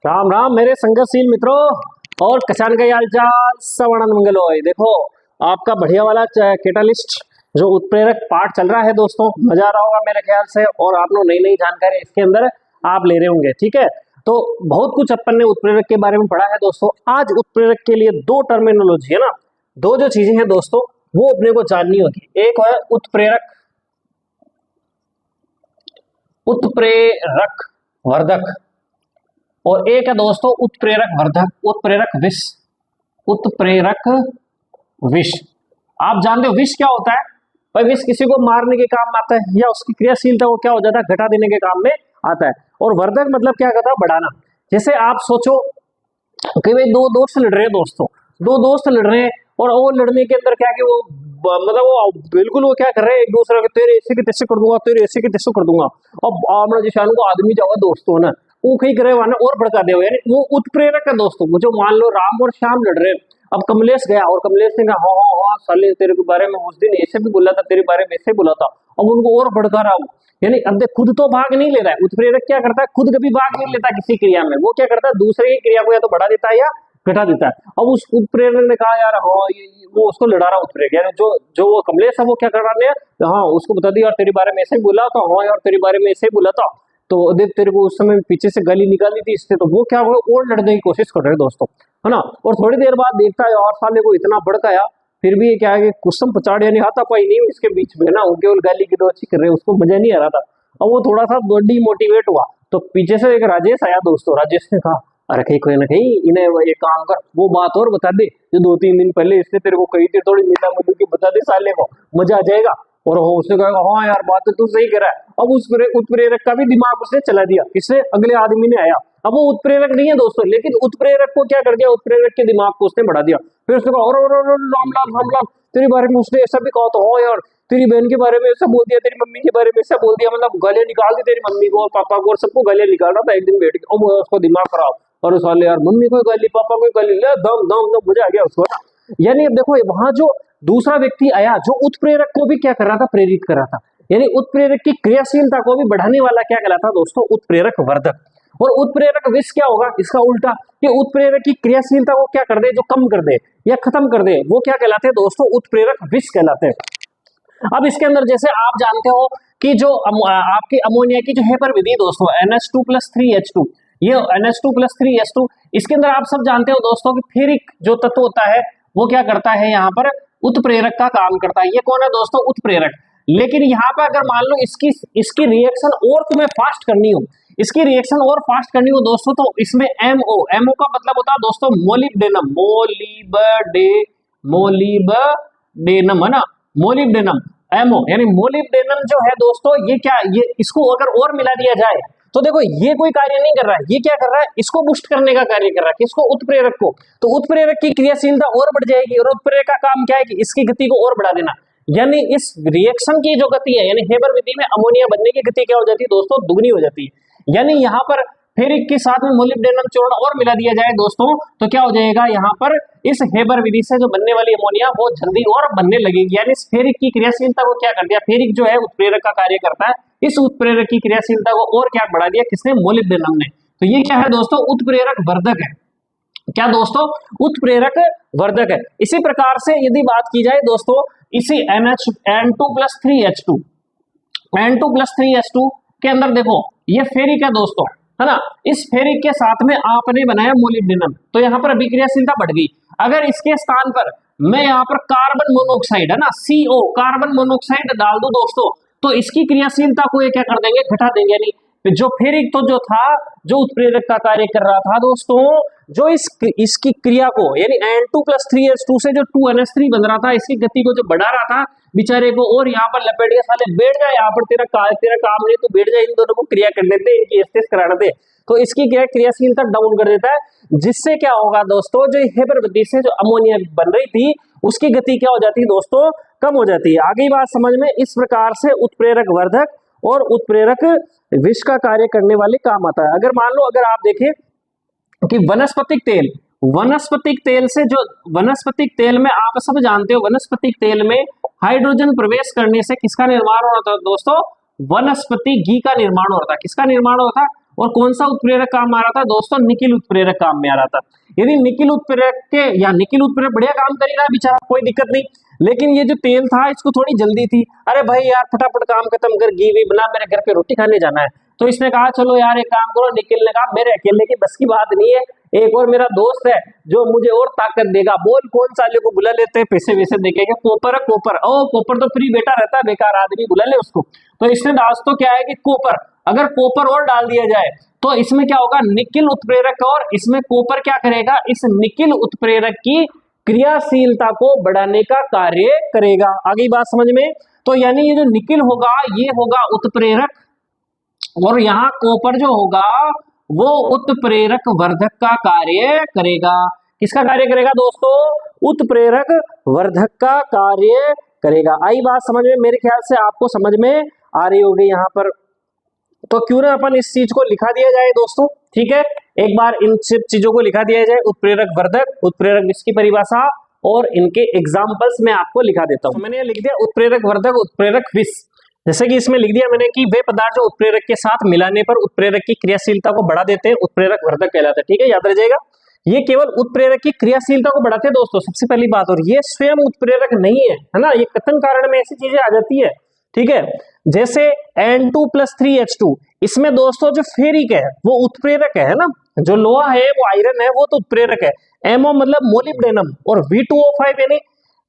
राम राम मेरे संघर्षशील मित्रों और किसान का हाल चाल सब आनंद मंगल होए। देखो आपका बढ़िया वाला कैटालिस्ट जो उत्प्रेरक पार्ट चल रहा है दोस्तों, मजा आ रहा होगा मेरे ख्याल से। और आप लोग नई नई जानकारी इसके अंदर आप ले रहे होंगे, ठीक है। तो बहुत कुछ अपन ने उत्प्रेरक के बारे में पढ़ा है दोस्तों। आज उत्प्रेरक के लिए दो टर्मिनोलॉजी है ना, दो जो चीजें हैं दोस्तों वो अपने को जाननी होगी। एक है उत्प्रेरक, उत्प्रेरक वर्धक, और एक है दोस्तों उत्प्रेरक वर्धक, उत्प्रेरक विष, उत्प्रेरक विष। आप जानते हो विष क्या होता है भाई? विष किसी को मारने के काम आता है या उसकी क्रियाशीलता को क्या हो जाता है, घटा देने के काम में आता है। और वर्धक मतलब क्या करता है, बढ़ाना। जैसे आप सोचो कि भाई दो दोस्त लड़ रहे हैं दोस्तों, दो दोस्त लड़ रहे हैं और वो लड़ने के अंदर क्या कि वो मतलब वो बिल्कुल वो क्या कर रहे हैं एक दूसरे को, तेरे ऐसे के तैसे कर दूंगा, तेरे ऐसे के तैसे कर दूंगा। अब आमना जिशान को आदमी जाओगा दोस्तों ना, वो कहीं करे वाना और भड़का दे, यानी वो उत्प्रेरक है दोस्तों। वो जो मान लो राम और श्याम लड़ रहे हैं, अब कमलेश गया और कमलेश ने कहा हाँ हाँ साले तेरे के बारे में उस दिन ऐसे भी बोला था, तेरे बारे में ऐसे बोला था। अब उनको और भड़का रहा हूँ, यानी अब देख खुद तो भाग नहीं ले रहा है। उत्प्रेरक क्या करता है, खुद कभी भाग नहीं लेता किसी क्रिया में। वो क्या करता है, दूसरे की क्रिया को या तो बढ़ा देता है या घटा देता है। अब उस उत्प्रेरक ने कहा यार हाँ वो उसको लड़ा रहा उत्प्रेरक, यानी जो वो कमलेश है वो क्या कर रहा है, हाँ उसको बता दिया यार तेरे बारे में ऐसे ही बोला था, हाँ यार तेरे बारे में ऐसे ही बोला था, तो देख तेरे को उस समय पीछे से गाली निकाली थी इससे। तो वो क्या हो और लड़ने की कोशिश कर रहे हैं दोस्तों, है ना। और थोड़ी देर बाद देखता है और साले को इतना भड़काया, फिर भी ये क्या है कि कुछ पचाड़ यानी हाथापाई नहीं इसके बीच में ना, वो केवल गाली की दोस्ती कर रहे हैं, उसको मजा नहीं आ रहा था। अब वो थोड़ा सा डिमोटिवेट हुआ तो पीछे से एक राजेश आया दोस्तों। राजेश ने कहा अरे कहीं कोई ना कहीं इन्हें एक काम कर, वो बात और बता दे जो 2-3 दिन पहले इसने तेरे को कही थी, थोड़ी मीठा मधु की बता दे साले को, मजा आ जाएगा। और उसने कहा हाँ यार बात तो तू सही कह रहा है। अब उस उत्प्रेरक का भी दिमाग उसने चला दिया, किससे, अगले आदमी ने आया। अब वो उत्प्रेरक नहीं है दोस्तों, लेकिन उत्प्रेरक को क्या कर दिया, उत्प्रेरक के दिमाग को उसने बढ़ा दिया। फिर उसने कहा और रामलाल तेरे बारे में उसने ऐसा भी कहा तो हाँ यार तेरी बहन के बारे में ऐसा बोल दिया, तेरी मम्मी के बारे में ऐसा बोल दिया, मतलब गालियां निकाल दी तेरी मम्मी को और पापा को और सबको गालियां निकाल रहा था एक दिन बैठ के। अब उसको दिमाग खराब, और साले यार मम्मी को गाली पापा को गाली, ले दम दम दम मजा आ गया उसको ना। यानी अब देखो वहां जो दूसरा व्यक्ति आया जो उत्प्रेरक को भी क्या कर रहा था, प्रेरित कर रहा था, यानी उत्प्रेरक की क्रियाशीलता को भी बढ़ाने वाला क्या कहलाता दोस्तों, उत्प्रेरक वर्धक। और उत्प्रेरक विष क्या होगा, इसका उल्टा, कि उत्प्रेरक की क्रियाशीलता को क्या कर दे, जो कम कर दे या खत्म कर दे, वो क्या कहलाते हैं दोस्तों, उत्प्रेरक विष कहलाते हैं। अब इसके अंदर जैसे आप जानते हो कि जो आपकी अमोनिया की जो हेपर विधि दोस्तों, NH2+3H2, ये NH2+3H2, इसके अंदर आप सब जानते हो दोस्तों कि फेरिक जो तत्व होता है वो क्या करता है, यहाँ पर उत्प्रेरक का काम करता है। ये कौन है दोस्तों, उत्प्रेरक। लेकिन यहाँ पर अगर मान लो इसकी रिएक्शन और तुम्हें फास्ट करनी हो, इसकी रिएक्शन और फास्ट करनी हो दोस्तों, तो इसमें MO का मतलब होता है दोस्तों मोलिब्डेनम, मोलिब्डेनम है ना, मोलिब्डेनम MO, यानी मोलिब्डेनम जो है दोस्तों ये क्या, ये इसको अगर और मिला दिया जाए तो देखो ये कोई कार्य नहीं कर रहा है, ये क्या कर रहा है, इसको बुस्ट करने का कार्य कर रहा है, किसको, उत्प्रेरक को। तो उत्प्रेरक की क्रियाशीलता और बढ़ जाएगी, और उत्प्रेरक का काम क्या है कि इसकी गति को और बढ़ा देना। यानी इस रिएक्शन की जो गति है, यानी हेबर विधि में अमोनिया बनने की गति क्या हो जाती है दोस्तों, दुगनी हो जाती है। यानी यहाँ पर फेरिक के साथ में मोलिब्डेनम चूर्ण और मिला दिया जाए दोस्तों, तो क्या हो जाएगा, यहाँ पर इस हेबर विधि से जो बनने वाली अमोनिया वो जल्दी और बनने लगेगी। यानी इस फेरिक की क्रियाशीलता को क्या कर दिया, फेरिक जो है उत्प्रेरक का कार्य करता है, इस उत्प्रेरक की क्रियाशीलता को और क्या बढ़ा दिया, किसने, मोलिब्डेनम ने। तो ये क्या है दोस्तों, उत्प्रेरक वर्धक है। क्या दोस्तों, उत्प्रेरक वर्धक है। इसी प्रकार से यदि बात की जाए दोस्तों, इसी N2+3H2 के अंदर देखो ये फेरिक है दोस्तों, है ना। इस फेरिक के साथ में आपने बनाया मोलिब्डेनम, तो यहाँ पर अभिक्रियाशीलता बढ़ गई। अगर इसके स्थान पर मैं यहाँ पर कार्बन मोनोऑक्साइड है ना, CO कार्बन मोनोऑक्साइड डाल दूं दोस्तों, तो इसकी क्रियाशीलता को ये क्या कर देंगे, घटा देंगे। यानी जो फेरिक तो जो था, जो उत्प्रेरक का कार्य कर रहा था दोस्तों, जो इसकी क्रिया को, यानी N2+3H2 से जो 2NH3 बन रहा था, इसकी गति को जो बढ़ा रहा था बेचारे को, और यहाँ पर लपेट के साले बैठ जाए, यहाँ पर तेरा काम नहीं, तो बैठ जाए, इन दोनों को क्रिया कर देते, इनकी एस्टेस कराना दे। तो इसकी क्रियाशीलता डाउन कर देता है, जिससे क्या होगा दोस्तों, जो हेबर विधि से जो अमोनिया बन रही थी उसकी गति क्या हो जाती है दोस्तों, कम हो जाती है। आगे बात समझ में, इस प्रकार से उत्प्रेरक वर्धक और उत्प्रेरक विष का कार्य करने वाले काम आता है। अगर मान लो, अगर आप देखें कि वनस्पतिक तेल से जो वनस्पतिक तेल में आप सब जानते हो, वनस्पतिक तेल में हाइड्रोजन प्रवेश करने से किसका निर्माण होता है दोस्तों, वनस्पति घी का निर्माण होता है। किसका निर्माण होता है, और कौन सा उत्प्रेरक काम आ रहा था दोस्तों, निकिल उत्प्रेरक काम में आ रहा था। यदि निकिल उत्प्रेरक के या निकिल उत्प्रेरक बढ़िया काम करेगा बेचारा, कोई दिक्कत नहीं, लेकिन ये जो तेल था इसको थोड़ी जल्दी थी, अरे भाई यार फटाफट काम खत्म कर, घी भी बना, मेरे घर पे रोटी खाने जाना है। तो इसने कहा चलो यार एक काम करो, निकिल ने कहा मेरे अकेले की बस की बात नहीं है, एक और मेरा दोस्त है जो मुझे और ताकत देगा, बोल कौन साले को बुला लेते हैं, पैसे वैसे देखेंगे, कॉपर है कॉपर, ओ कॉपर तो फ्री बेटा रहता है, बेकार आदमी, बुला ले उसको। तो इसने दोस्तों क्या है कि कॉपर, अगर कॉपर और डाल दिया जाए तो इसमें क्या होगा, निकिल उत्प्रेरक, और इसमें कॉपर क्या करेगा, इस निकिल उत्प्रेरक की क्रियाशीलता को बढ़ाने का कार्य करेगा। आगे बात समझ में, तो यानी ये जो निकिल होगा ये होगा उत्प्रेरक, और यहाँ कॉपर जो होगा वो उत्प्रेरक वर्धक का कार्य करेगा। किसका कार्य करेगा दोस्तों, उत्प्रेरक वर्धक का कार्य करेगा। आई बात समझ में, मेरे ख्याल से आपको समझ में आ रही होगी यहाँ पर। तो क्यों ना अपन इस चीज को लिखा दिया जाए दोस्तों, ठीक है, एक बार इन सब चीजों को लिखा दिया जाए, उत्प्रेरक वर्धक, उत्प्रेरक विष की परिभाषा और इनके एग्जाम्पल्स मैं आपको लिखा देता हूं। मैंने लिख दिया उत्प्रेरक वर्धक, उत्प्रेरक विष, जैसे कि इसमें लिख दिया मैंने कि वे पदार्थ जो उत्प्रेरक के साथ मिलाने पर उत्प्रेरक की क्रियाशीलता को बढ़ा देते हैं, उत्प्रेरक वर्धक कहलाते हैं। ठीक है, याद रह जाएगा, ये केवल उत्प्रेरक की क्रियाशीलता को बढ़ाते हैं दोस्तों, सबसे पहली बात, और ये स्वयं उत्प्रेरक नहीं है ना, ये कथन कारण में ऐसी चीजें आ जाती है। ठीक है, जैसे N2+3H2, इसमें दोस्तों जो फेरिक है वो उत्प्रेरक है ना, जो लोहा है वो आयरन है वो तो उत्प्रेरक है, MO मतलब मोलिब्डेनम, और V2O5 यानी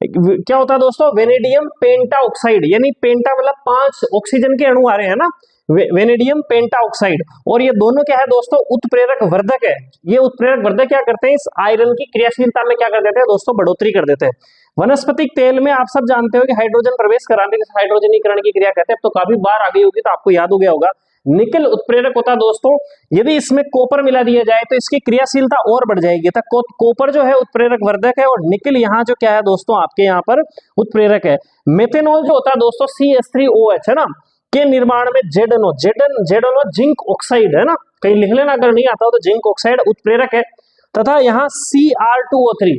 क्या होता है दोस्तों, वेनेडियम पेंटा ऑक्साइड, यानी पेंटा मतलब 5 ऑक्सीजन के अणु आ रहे हैं ना, वेनेडियम पेंटा ऑक्साइड, और ये दोनों क्या है दोस्तों, उत्प्रेरक वर्धक है। ये उत्प्रेरक वर्धक क्या करते हैं, इस आयरन की क्रियाशीलता में क्या कर देते हैं दोस्तों, बढ़ोतरी कर देते हैं। वनस्पतिक तेल में आप सब जानते हो कि हाइड्रोजन प्रवेश कराने के हाइड्रोजनीकरण की क्रिया कहते हैं, तो काफी बार आ गई होगी तो आपको याद हो गया होगा। निकिल उत्प्रेरक होता है दोस्तों, यदि इसमें कॉपर मिला दिया जाए तो इसकी क्रियाशीलता और बढ़ जाएगी, तो कॉपर जो है उत्प्रेरक वर्धक है, और निकिल यहाँ जो क्या है दोस्तों आपके यहाँ पर उत्प्रेरक है। मेथेनॉल जो होता है दोस्तों CH3OH है ना, के निर्माण में जेडनो जिंक ऑक्साइड है ना, कहीं लिख लेना अगर नहीं आता हो तो, जिंक ऑक्साइड उत्प्रेरक है। तथा यहाँ Cr2O3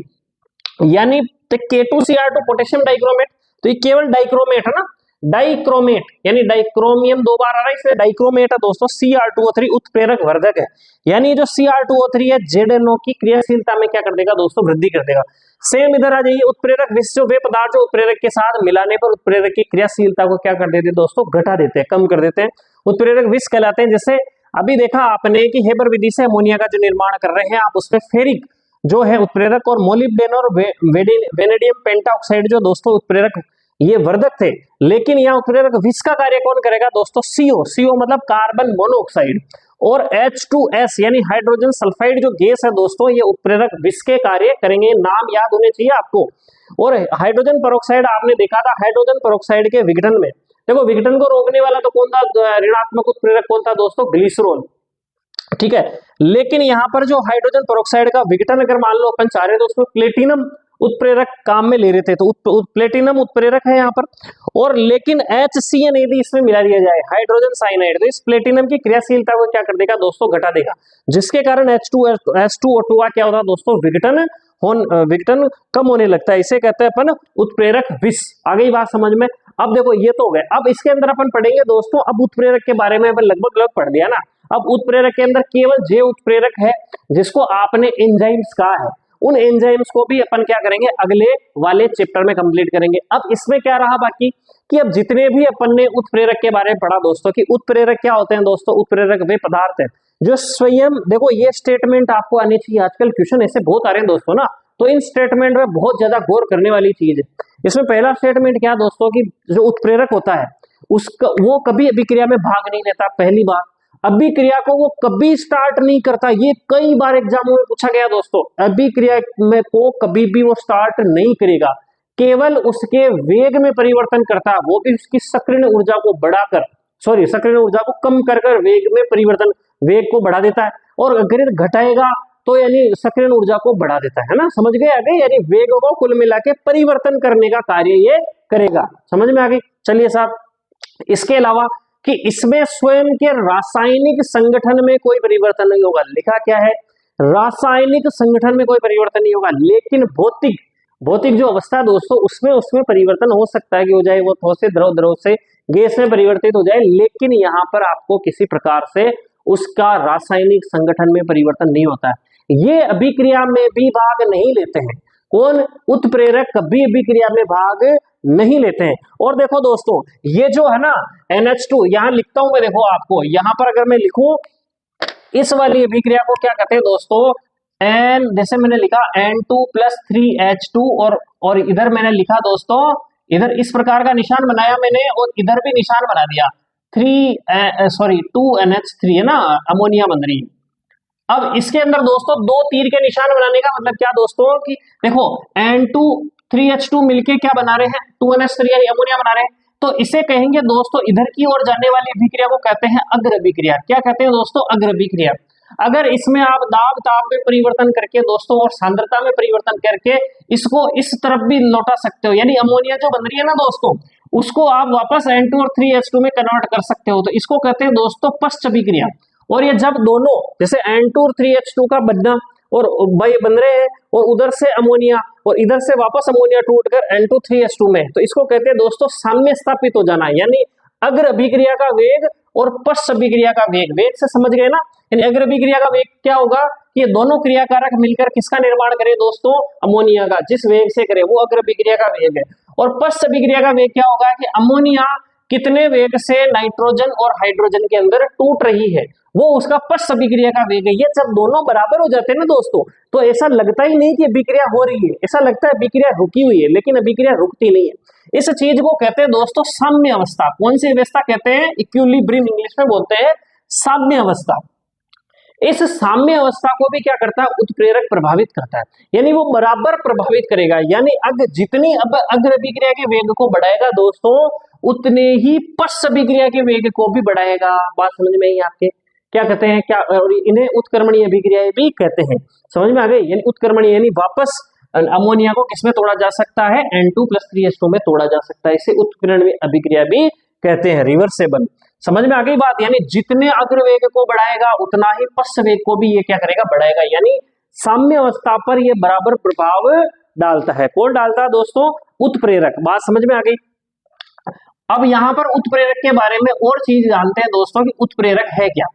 यानी K2Cr2 पोटेशियम डाइक्रोमेट, तो ये केवल डाइक्रोमेट है ना, डाइक्रोमेट यानी डाइक्रोमियम 2 बार आ रहा है इसलिए डाइक्रोमेट है दोस्तों। Cr2O3 उत्प्रेरक वर्धक है, यानी जो Cr2O3 है ZNO की क्रियाशीलता में क्या कर देगा दोस्तों, वृद्धि कर देगा। सेम इधर आ जाइए, उत्प्रेरक विष, जो वे पदार्थ जो उत्प्रेरक के साथ मिलाने पर उत्प्रेरक की क्रियाशीलता को क्या कर देते हैं दोस्तों, घटा देते हैं, कम कर देते हैं, उत्प्रेरक विष कहलाते हैं। जैसे अभी देखा आपने कि हेबर विधि से अमोनिया का जो निर्माण कर रहे हैं आप, उसमें फेरिक जो है उत्प्रेरक, और मोलिब्डेनम और वेनेडियम पेंटाऑक्साइड जो दोस्तों उत्प्रेरक ये वर्धक थे। लेकिन यहाँ उत्प्रेरक विष का कार्य कौन करेगा दोस्तों, CO मतलब कार्बन मोनोऑक्साइड, और H2S यानी हाइड्रोजन सल्फाइड जो गैस है दोस्तों, ये उत्प्रेरक विष के कार्य करेंगे, नाम याद होने चाहिए आपको। और हाइड्रोजन पेरोक्साइड आपने देखा था, हाइड्रोजन पेरोक्साइड के विघटन में, देखो विघटन को रोकने वाला तो कौन था, ऋणात्मक उत्प्रेरक कौन था दोस्तों, ग्लिसरॉल। ठीक है, लेकिन यहाँ पर जो हाइड्रोजन पेरोक्साइड का विघटन अगर मान लो अपन चाह रहे तो उसमें प्लेटिनम उत्प्रेरक काम में ले रहे थे, तो प्लेटिनम उत्प्रेरक है यहाँ पर, और लेकिन HCN यदि इसमें मिला दिया जाए हाइड्रोजन साइनाइड, तो इस प्लेटिनम की क्रियाशीलता को क्या कर देगा दोस्तों, घटा देगा, जिसके कारण H2O2 का क्या होता है दोस्तों, विघटन कम होने लगता है, इसे कहते हैं अपन उत्प्रेरक विष। आ गई बात समझ में। अब देखो ये तो हो गए, अब इसके अंदर अपन पढ़ेंगे दोस्तों, अब उत्प्रेरक के बारे में अपन लगभग पढ़ दिया ना। अब उत्प्रेरक के अंदर केवल J उत्प्रेरक है जिसको आपने एंजाइम्स कहा है, उन एंजाइम्स को भी अपन क्या करेंगे अगले वाले चैप्टर में कंप्लीट करेंगे। अब इसमें क्या रहा बाकी कि अब जितने भी अपन ने उत्प्रेरक के बारे में पढ़ा दोस्तों, कि उत्प्रेरक क्या होते हैं दोस्तों, उत्प्रेरक वे पदार्थ हैं जो स्वयं, देखो ये स्टेटमेंट आपको आनी चाहिए, आजकल क्वेश्चन ऐसे बहुत आ रहे हैं दोस्तों ना, तो इन स्टेटमेंट में बहुत ज्यादा गौर करने वाली चीज है। इसमें पहला स्टेटमेंट क्या दोस्तों, कि जो उत्प्रेरक होता है उसका वो कभी अभिक्रिया में भाग नहीं लेता, पहली बात। अभिक्रिया को वो कभी स्टार्ट नहीं करता, ये कई बार एग्जामों में पूछा गया दोस्तों, अभिक्रिया में को कभी भी वो स्टार्ट नहीं करेगा, केवल उसके वेग में परिवर्तन करता है, वो भी उसकी सक्रिय ऊर्जा को बढ़ाकर, सक्रिय ऊर्जा को कम कर कर वेग में परिवर्तन, वेग को बढ़ा देता है, और अगर घटाएगा तो यानी सक्रिय ऊर्जा को बढ़ा देता है ना, समझ गए आगे, यानी वेग को कुल मिला के परिवर्तन करने का कार्य ये करेगा, समझ में आ गई। चलिए साहब, इसके अलावा कि इसमें स्वयं के रासायनिक संगठन में कोई परिवर्तन नहीं होगा, लिखा क्या है, रासायनिक संगठन में कोई परिवर्तन नहीं होगा, लेकिन भौतिक जो अवस्था है दोस्तों उसमें परिवर्तन हो सकता है कि हो जाए वो ठोस से द्रव, द्रव से गैस में परिवर्तित हो जाए, लेकिन यहाँ पर आपको किसी प्रकार से उसका रासायनिक संगठन में परिवर्तन नहीं होता है। ये अभिक्रिया में भी भाग नहीं लेते हैं। कौन? उत्प्रेरक कभी अभिक्रिया में भाग नहीं लेते हैं। और देखो दोस्तों, ये जो है ना NH2, यहां लिखता हूं मैं, देखो आपको यहां पर अगर मैं लिखूं इस वाली अभिक्रिया को क्या कहते हैं दोस्तों, N, जैसे मैंने लिखा N2 + 3H2 और इधर मैंने लिखा दोस्तों, इधर इस प्रकार का निशान बनाया मैंने और इधर भी निशान बना दिया 2NH3 है ना, अमोनिया बन रही है। अब इसके अंदर दोस्तों दो तीर के निशान बनाने का मतलब क्या दोस्तों, कि देखो N2 3H2 मिलके क्या बना रहे हैं, 2NH3 यानी अमोनिया बना रहे हैं। तो इसे कहेंगे दोस्तों, इधर की ओर जाने वाली अभिक्रिया को कहते हैं अग्र अभिक्रिया। क्या कहते हैं दोस्तों? अग्र अभिक्रिया। अगर इसमें आप दाब ताप में परिवर्तन करके दोस्तों और सांद्रता में परिवर्तन करके इसको इस तरफ भी लौटा सकते हो, यानी अमोनिया जो बन रही है ना दोस्तों, उसको आप वापस N2 और 3H2 में कन्वर्ट कर सकते हो। तो इसको कहते हैं दोस्तों पश्च अभिक्रिया। और ये जब दोनों जैसे N2 और 3H2 का बनना और बन रहे हैं और उधर से अमोनिया और इधर से वापस अमोनिया टूटकर N2 3H2 में, तो इसको कहते हैं दोस्तों साम्य स्थापित हो जाना, यानी अग्र अभिक्रिया का वेग और पश्च अभिक्रिया का वेग। वेग से समझ गए ना, यानी अग्र अभिक्रिया का वेग क्या होगा कि ये दोनों क्रियाकारक मिलकर किसका निर्माण करे दोस्तों, अमोनिया का। जिस वेग से करे वो अग्र अभिक्रिया का वेग है। और पश्च अभिक्रिया का वेग क्या होगा कि अमोनिया कितने वेग से नाइट्रोजन और हाइड्रोजन के अंदर टूट रही है, वो उसका पश्च अभिक्रिया का वेग है। ये जब दोनों बराबर हो जाते हैं ना दोस्तों, तो ऐसा लगता ही नहीं कि अभिक्रिया हो रही है, ऐसा लगता है अभिक्रिया रुकी हुई है, लेकिन अभिक्रिया रुकती नहीं है। इस चीज को कहते हैं दोस्तों साम्य अवस्था। कौन सी अवस्था कहते हैं? इक्विलिब्रियम इंग्लिश में बोलते हैं साम्य अवस्था। इस साम्य अवस्था को भी क्या करता है? उत्प्रेरक प्रभावित करता है, यानी वो बराबर प्रभावित करेगा। यानी जितनी अब अग्र अभिक्रिया के वेग को बढ़ाएगा दोस्तों, उतने ही पश्च अभिक्रिया के वेग को भी बढ़ाएगा। बात समझ में आई आपके? क्या कहते हैं क्या, और इन्हें उत्क्रमणीय अभिक्रियाएं भी कहते हैं। समझ में आ गई? यानी उत्क्रमणीय यानी वापस अमोनिया को किसमें तोड़ा जा सकता है? N2 + 3H2 में तोड़ा जा सकता है। इसे उत्क्रमणीय अभिक्रिया भी कहते हैं, रिवर्सेबल। समझ में आ गई बात? यानी जितने अग्र वेग को बढ़ाएगा उतना ही पश्च वेग को भी ये क्या करेगा? बढ़ाएगा। यानी साम्य अवस्था पर ये बराबर प्रभाव डालता है। कौन डालता है दोस्तों? उत्प्रेरक। बात समझ में आ गई? अब यहां पर उत्प्रेरक के बारे में और चीज जानते हैं दोस्तों कि उत्प्रेरक है क्या।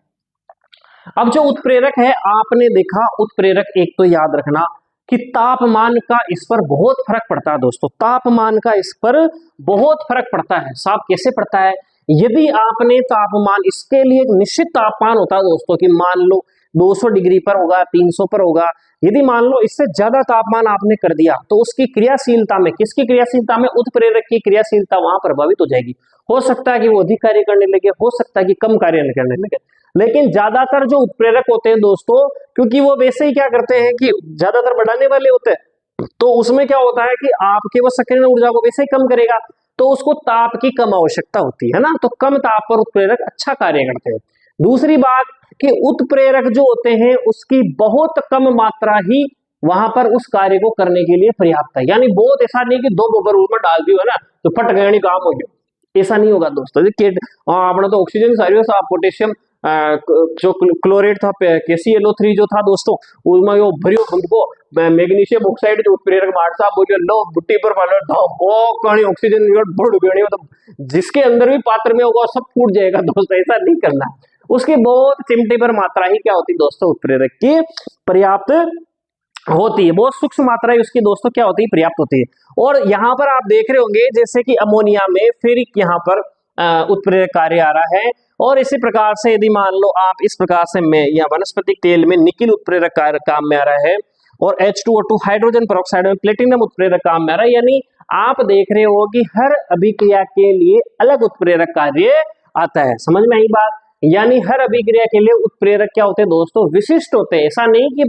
अब जो उत्प्रेरक है, आपने देखा उत्प्रेरक एक तो याद रखना कि तापमान का इस पर बहुत फर्क पड़ता है दोस्तों। तापमान का इस पर बहुत फर्क पड़ता है। साफ कैसे पड़ता है? यदि आपने तापमान, इसके लिए एक निश्चित तापमान होता है दोस्तों कि मान लो 200 डिग्री पर होगा, 300 पर होगा। यदि मान लो इससे ज्यादा तापमान आपने कर दिया तो उसकी क्रियाशीलता में, किसकी क्रियाशीलता में? उत्प्रेरक की क्रियाशीलता वहां प्रभावित हो जाएगी। हो सकता है कि वो अधिक कार्य करने लगे, हो सकता है कि कम कार्य करने लगे। लेकिन ज्यादातर जो उत्प्रेरक होते हैं दोस्तों, क्योंकि वो वैसे ही क्या करते हैं कि ज्यादातर बढ़ाने वाले होते हैं, तो उसमें क्या होता है कि आपके वो सक्रिय ऊर्जा को वैसे ही कम करेगा, तो उसको ताप की कम आवश्यकता होती है ना, तो कम ताप पर उत्प्रेरक अच्छा कार्य करते हैं। दूसरी बात कि उत्प्रेरक जो होते हैं उसकी बहुत कम मात्रा ही वहां पर उस कार्य को करने के लिए पर्याप्त है। यानी बहुत ऐसा नहीं कि 2 गोबर उसमें डाल दियो है ना तो फट गया, नहीं काम हो गया, ऐसा नहीं होगा दोस्तों। अपना तो ऑक्सीजन सारी पोटेशियम जो क्लोरेट था, KClO3 जो था दोस्तों, उसमें वो भरियो हमको मैग्नीशियम ऑक्साइड जो उत्प्रेरक मार साहब बोलियो लो बुट्टी पर पालो धाओ वो कहानी ऑक्सीजन बढ़ गई, मतलब जिसके अंदर भी पात्र में होगा सब फूट जाएगा दोस्तों। ऐसा नहीं करना है। उसकी बहुत चिमटी पर मात्रा ही क्या होती है दोस्तों? उत्प्रेरक की पर्याप्त होती है। बहुत सूक्ष्म मात्रा है उसकी दोस्तों क्या होती है? पर्याप्त होती है। और यहाँ पर आप देख रहे होंगे जैसे कि अमोनिया में फिर यहाँ पर उत्प्रेरक कार्य आ रहा है। और इसी प्रकार से यदि मान लो आप इस प्रकार से या वनस्पतिक तेल में निकिल उत्प्रेरक कार्य काम में आ रहा है और H2O2 हाइड्रोजन पेरोक्साइड में प्लेटिनम उत्प्रेरक काम में आ रहा है। यानी आप देख रहे हो कि हर अभिक्रिया के लिए अलग उत्प्रेरक कार्य आता है। समझ में आई बात? यानी हर अभिक्रिया के लिए उत्प्रेरक क्या होते हैं दोस्तों? विशिष्ट होते हैं। ऐसा नहीं कि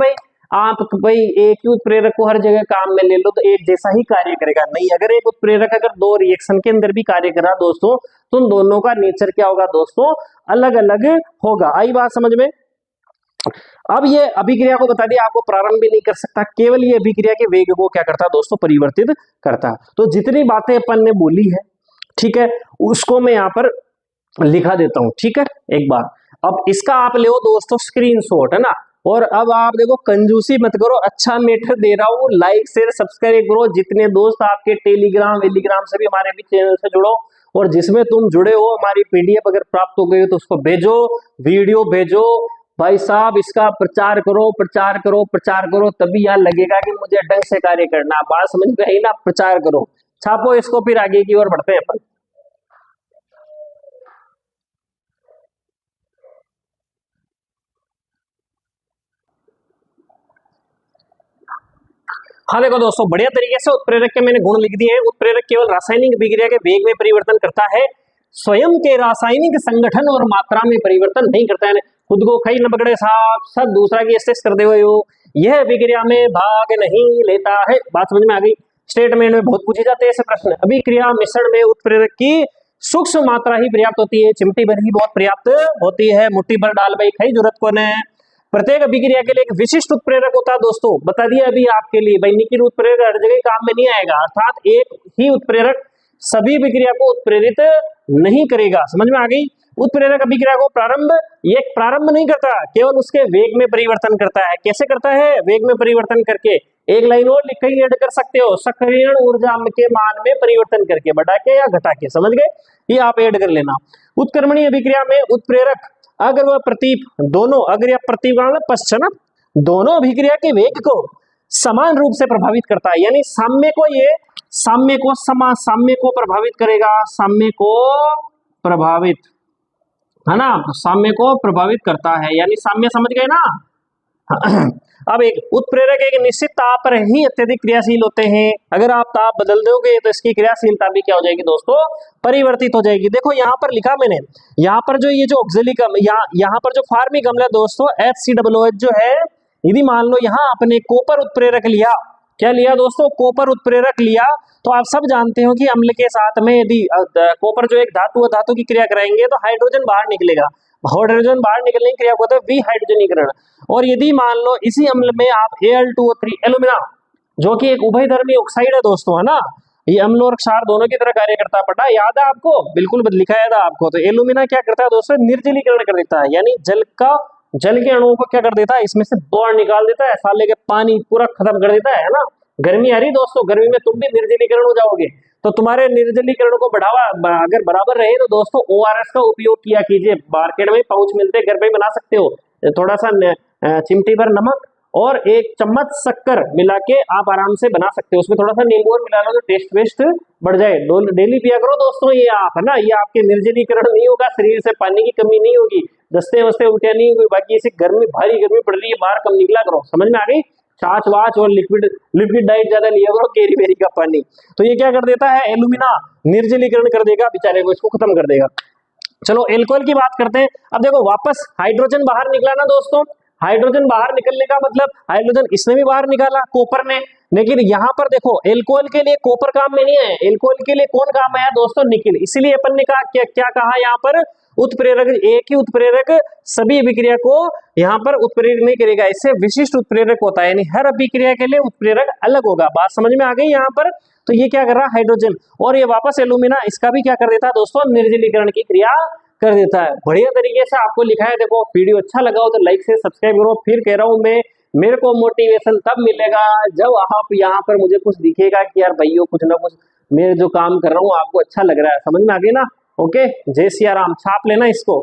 आप एक ही उत्प्रेरक को हर जगह काम में ले लो तो एक जैसा ही कार्य करेगा, नहीं। अगर एक उत्प्रेरक अगर 2 रिएक्शन के अंदर भी कार्य कर रहा दोस्तों, तो उन दोनों का नेचर क्या होगा दोस्तों? अलग अलग होगा। आई बात समझ में? अब ये अभिक्रिया को बता दिया, आपको प्रारंभ भी नहीं कर सकता, केवल ये अभिक्रिया के वेग को क्या करता है दोस्तों? परिवर्तित करता है। तो जितनी बातें अपन ने बोली है, ठीक है, उसको मैं यहाँ पर लिखा देता हूं, ठीक है, एक बार। अब इसका आप ले दोस्तों स्क्रीनशॉट, है ना। और अब आप देखो, कंजूसी मत करो, अच्छा मैटर दे रहा हूँ, लाइक शेयर सब्सक्राइब करो। जितने दोस्त आपके टेलीग्राम वेलीग्राम से भी हमारे भी चैनल से जुड़ो और जिसमें तुम जुड़े हो, हमारी पीडीएफ अगर प्राप्त हो गई हो तो उसको भेजो, वीडियो भेजो भाई साहब, इसका प्रचार करो प्रचार करो प्रचार करो, तभी यार लगेगा कि मुझे ढंग से कार्य करना। बात समझ में आई ना? प्रचार करो, छापो इसको, फिर आगे की ओर बढ़ते हैं अपन। हाँ देखो दोस्तों, बढ़िया तरीके से उत्प्रेरक के मैंने गुण लिख दिए हैं। उत्प्रेरक केवल रासायनिक अभिक्रिया के वेग में परिवर्तन करता है, स्वयं के रासायनिक संगठन और मात्रा में परिवर्तन नहीं करता है। खुद को खई न पकड़े साहब, सब दूसरा की एसेस कर दे हो, यह अभिक्रिया में भाग नहीं लेता है। बात समझ में आ गई? स्टेटमेंट में बहुत पूछे जाते हैं ऐसे प्रश्न। अभिक्रिया मिश्रण में उत्प्रेरक की सूक्ष्म मात्रा ही पर्याप्त होती है, चिमटी भर ही बहुत पर्याप्त होती है, मुट्ठी भर डाल भाई खई जरूरत को है। प्रत्येक अभिक्रिया के लिए एक विशिष्ट उत्प्रेरक होता है दोस्तों, बता दिया अभी आपके लिए भाई, निकिल उत्प्रेरक हर जगह काम में नहीं आएगा, अर्थात एक ही उत्प्रेरक सभी अभिक्रिया को उत्प्रेरित नहीं करेगा। समझ में आ गई? उत्प्रेरक अभिक्रिया को प्रारंभ नहीं करता, केवल उसके वेग में परिवर्तन करता है। कैसे करता है? वेग में परिवर्तन करके। एक लाइन और लिख के ऐड कर सकते हो, सक्रियण ऊर्जा के मान में परिवर्तन करके, बढ़ा के या घटा के। समझ गए? ये आप ऐड कर लेना। उत्क्रमणीय अभिक्रिया में उत्प्रेरक अगर वह प्रतीप दोनों, अगर या प्रतीप पश्चात दोनों अभिक्रिया के वेग को समान रूप से प्रभावित करता है, यानी साम्य को प्रभावित करेगा, साम्य को प्रभावित, है ना? साम्य को प्रभावित करता है, यानी साम्य समझ गए ना? अब एक उत्प्रेरक एक निश्चित ताप पर ही अत्यधिक क्रियाशील होते हैं, अगर आप ताप बदल दोगे तो इसकी क्रियाशीलता भी क्या हो जाएगी दोस्तों? परिवर्तित हो जाएगी। देखो यहाँ पर लिखा मैंने, यहाँ पर जो ये जो ऑक्सिलिक यहाँ पर जो फार्मिक अम्ल है दोस्तों HCOOH जो है, यदि मान लो यहाँ आपने कॉपर उत्प्रेरक लिया, क्या लिया दोस्तों? कॉपर उत्प्रेरक लिया, तो आप सब जानते हो कि अम्ल के साथ में यदि कॉपर जो एक धातु है, धातु की क्रिया कराएंगे तो हाइड्रोजन बाहर निकलेगा, हाइड्रोजन बाहर निकलने की क्रिया को होता है विहाइड्रोजनीकरण। और यदि मान लो इसी अम्ल में आप Al2O3 एल्यूमिना, जो कि एक उभयधर्मी ऑक्साइड है दोस्तों, है ना, ये अम्ल और क्षार दोनों की तरह कार्य करता है, पता याद है आपको? बिल्कुल लिखाया था आपको। तो एल्यूमिना क्या करता है दोस्तों? निर्जलीकरण कर देता है, यानी जल के अणुओं को क्या कर देता है? इसमें से बाहर निकाल देता है, साले के पानी पूरा खत्म कर देता है ना? गर्मी आ रही दोस्तों, गर्मी में तुम भी निर्जलीकरण हो जाओगे, तो तुम्हारे निर्जलीकरण को बढ़ावा अगर बराबर रहे तो दोस्तों ORS का उपयोग किया कीजिए। मार्केट में पाउच मिलते हैं, घर पे बना सकते हो। थोड़ा सा चिमटी भर नमक और एक चम्मच शक्कर मिला के आप आराम से बना सकते हो, उसमें थोड़ा सा नींबू और मिला लो तो टेस्ट वेस्ट बढ़ जाए। डेली पिया करो दोस्तों ये आप, है ना? ये आपके निर्जलीकरण नहीं होगा, शरीर से पानी की कमी नहीं होगी, दस्ते वस्ते उल्टियां नहीं होगी। बाकी इसे भारी गर्मी पड़ रही है, बाहर कम निकला करो। समझ में आ गई? छाछ वाछ और लिक्विड डाइट ज्यादा लिया करो, केरी बेरी का पानी। तो ये क्या कर देता है? एल्यूमिना निर्जलीकरण कर देगा बेचारे को, इसको खत्म कर देगा। चलो एल्कोहल की बात करते हैं। अब देखो वापस हाइड्रोजन बाहर निकला ना दोस्तों, हाइड्रोजन बाहर निकलने का मतलब हाइड्रोजन इसने भी बाहर निकाला कॉपर ने, लेकिन यहाँ पर देखो एल्कोहल के लिए कॉपर काम में नहीं है, एल्कोहल के लिए कौन काम आया दोस्तों? निकिल। इसीलिए अपन ने कहा क्या कहा यहाँ पर? उत्प्रेरक, एक ही उत्प्रेरक सभी अभिक्रिया को यहाँ पर उत्प्रेरित नहीं करेगा, इससे विशिष्ट उत्प्रेरक होता है, यानी हर अभिक्रिया के लिए उत्प्रेरक अलग होगा। बात समझ में आ गई यहाँ पर? तो ये क्या कर रहा है? हाइड्रोजन, और ये वापस एल्यूमिना, इसका भी क्या कर देता है दोस्तों? निर्जलीकरण की क्रिया कर देता है। बढ़िया तरीके से आपको लिखा है। देखो वीडियो अच्छा लगा हो तो लाइक से सब्सक्राइब करो। फिर कह रहा हूँ मैं, मेरे को मोटिवेशन तब मिलेगा जब आप यहाँ पर मुझे कुछ दिखेगा कि यार भाइयों कुछ ना कुछ मेरे जो काम कर रहा हूँ आपको अच्छा लग रहा है। समझ में आ गई ना? ओके, जय सिया राम। छाप लेना इसको।